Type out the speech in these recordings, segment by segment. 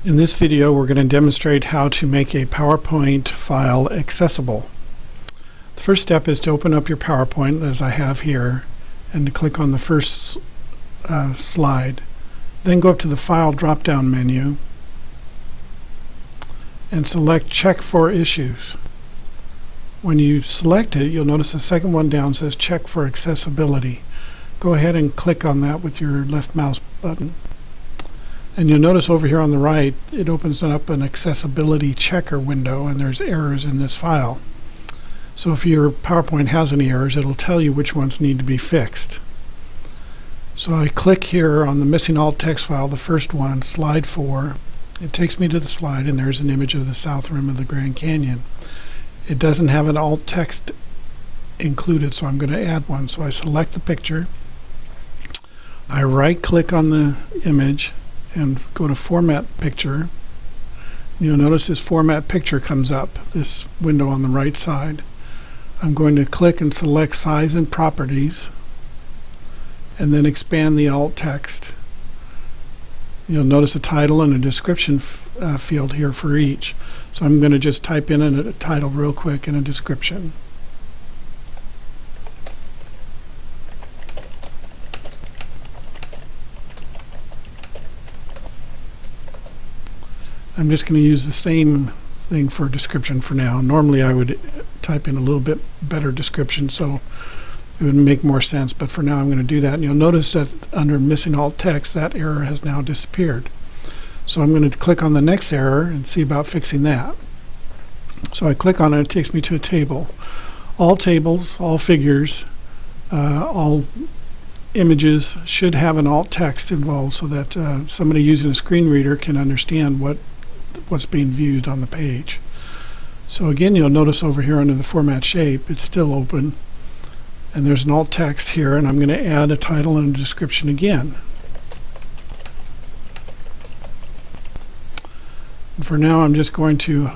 In this video, we're going to demonstrate how to make a PowerPoint file accessible. The first step is to open up your PowerPoint, as I have here, and to click on the first slide. Then go up to the File drop-down menu and select Check for Issues. When you select it, you'll notice the second one down says Check for Accessibility. Go ahead and click on that with your left mouse button. And you'll notice over here on the right, it opens up an accessibility checker window, and there's errors in this file. So if your PowerPoint has any errors, it'll tell you which ones need to be fixed. So I click here on the missing alt text file, the first one, slide 4. It takes me to the slide, and there's an image of the south rim of the Grand Canyon. It doesn't have an alt text included, so I'm going to add one. So I select the picture. I right-click on the image and go to Format Picture. You'll notice this Format Picture comes up, this window on the right side. I'm going to click and select Size and Properties, and then expand the alt text. You'll notice a title and a description field here for each. So I'm going to just type in a title real quick and a description. I'm just going to use the same thing for description for now. Normally I would type in a little bit better description so it would make more sense, but for now I'm going to do that. And you'll notice that under missing alt text, that error has now disappeared. So I'm going to click on the next error and see about fixing that. So I click on it, it takes me to a table. All tables, all figures, all images should have an alt text involved so that somebody using a screen reader can understand what's being viewed on the page. So again, you'll notice over here under the Format Shape, it's still open, and there's an alt text here, and I'm going to add a title and a description again. And for now, I'm just going to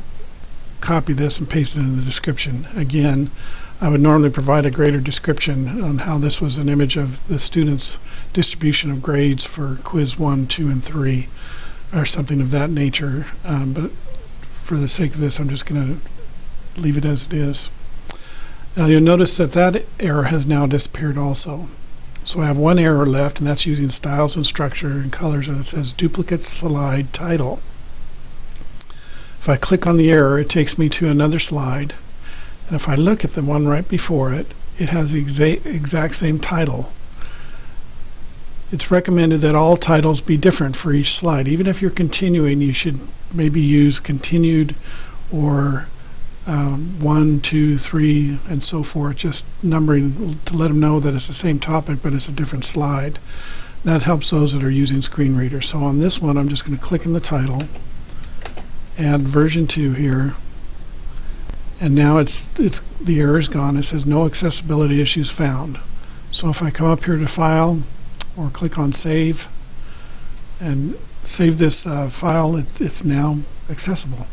copy this and paste it in the description. Again, I would normally provide a greater description on how this was an image of the students' distribution of grades for quiz 1, 2, and 3, or something of that nature. But for the sake of this, I'm just going to leave it as it is. Now you'll notice that that error has now disappeared also. So I have one error left, and that's using styles and structure and colors, and it says duplicate slide title. If I click on the error, it takes me to another slide. And if I look at the one right before it, it has the exact same title. It's recommended that all titles be different for each slide. Even if you're continuing, you should maybe use continued or 1, 2, 3, and so forth, just numbering to let them know that it's the same topic, but it's a different slide. That helps those that are using screen readers. So on this one, I'm just going to click in the title, add version 2 here. And now the error is gone. It says no accessibility issues found. So if I come up here to File or click on Save and save this file, it's now accessible.